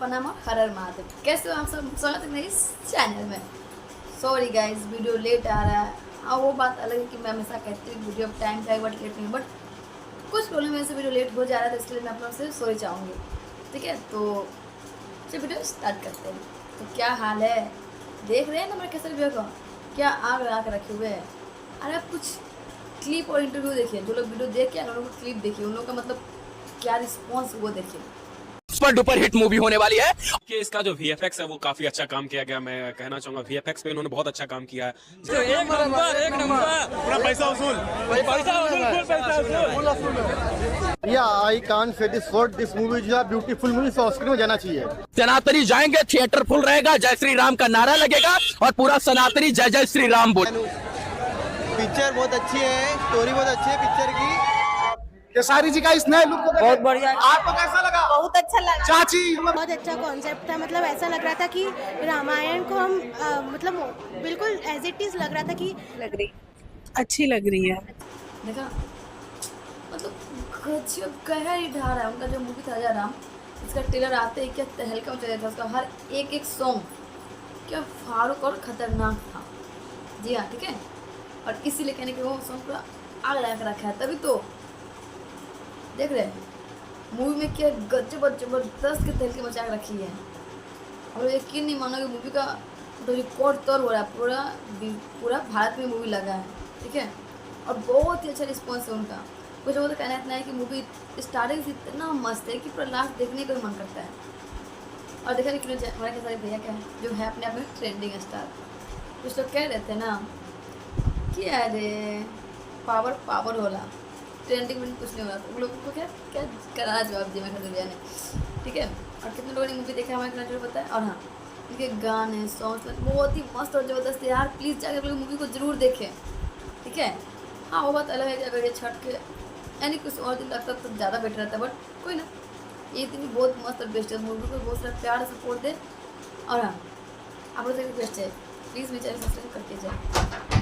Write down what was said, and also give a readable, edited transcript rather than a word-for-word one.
प्रणाम और हर हर महादेव। कैसे हो आप सब? स्वागत है मेरे इस चैनल में। सॉरी गाइस, वीडियो लेट आ रहा है। हाँ, वो बात अलग है कि मैं हमेशा कहती हूँ वीडियो टाइम पे बट लेट नहीं, बट कुछ प्रॉब्लम वजह से वीडियो लेट हो जा रहा था, इसलिए मैं आप लोगों से सॉरी चाहूँगी। ठीक है, तो चलिए वीडियो स्टार्ट करते हैं। तो क्या हाल है? देख रहे हैं ना मेरे कैसे वीडियो को, क्या आग लगा के रखे हुए है। अरे आप कुछ क्लिप और इंटरव्यू देखिए, जो लोग वीडियो देख के उन लोगों को क्लिप देखिए, उन लोगों का मतलब क्या रिस्पॉन्स वो देखिए। सुपर डुपर हिट मूवी होने वाली है कि इसका जो VFX है वो काफी अच्छा काम किया गया। मैं कहना चाहूंगा VFX पे इन्होंने बहुत अच्छा काम किया है। तो एक नंबर पूरा पैसा वसूल Yeah, I can't say this word. This movie is a beautiful movie. So Oscar में जाना चाहिए। सनातनी जाएंगे, थिएटर फुल रहेगा, जय श्री राम का नारा लगेगा और पूरा सनातनी जय जय श्री राम बोल। पिक्चर बहुत अच्छी है, स्टोरी बहुत अच्छी है पिक्चर की। केसारी जी का इस नए लुक को बहुत बढ़िया। आपको कैसा लगा? बहुत अच्छा लगा। चाची बहुत अच्छा कॉन्सेप्ट था, मतलब ऐसा लग रहा था कि रामायण को हम मतलब बिल्कुल एज इट इज लग रहा था कि अच्छी लग रही है। देखा, मतलब गजब कहर ही ढा रहा है उनका जो मूवी था राजा राम। इसका ट्रेलर आते ही क्या तहलका मचा दिया था, उसका हर एक सॉन्ग क्या फारूक और खतरनाक था। जी हाँ, ठीक है, और इसीलिए कहने के वो सॉन्ग पूरा आग लगा के रखा है। तभी तो देख रहे हैं मूवी में क्या गजब जबरदस्त के तहलके मचा के रखी है। और यकीन नहीं मानोगे, मूवी का तो रिकॉर्ड तोड़ हो रहा है, पूरा भारत में मूवी लगा है। ठीक है, और बहुत ही अच्छा रिस्पॉन्स है उनका। कुछ लोगों का कहना इतना है कि मूवी स्टार्टिंग से इतना मस्त है कि पूरा लास्ट देखने का भी मन करता है। और देखा कि हमारे के सारे भैया क्या है जो है अपने आप में ट्रेंडिंग स्टार। कुछ लोग कह रहे थे ना कि अरे पावर होला, ट्रेंडिंग में कुछ नहीं हो रहा। उन लोगों को क्या क्या करारा जवाब दिया मेरे भैया ने। ठीक है, और कितने लोगों ने मूवी देखा हमारे को जरूर पता है। और हाँ, इनके गाने सॉन्ग्स बहुत ही मस्त और ज़बरदस्त है यार। प्लीज़ जाकर लोग मूवी को ज़रूर देखें। ठीक है, हाँ वो बात अलग है कि अगर ये छठ के यानी कुछ और दिन लगता तो ज़्यादा बेटर रहता, बट कोई ना, ये दिन बहुत मस्त और बेस्ट है। मूवी को बहुत सारा प्यार सपोर्ट दे। और हाँ, आप लोग से रिक्वेस्ट है, प्लीज़ मेरे चैनल सब्सक्राइब करके जाए।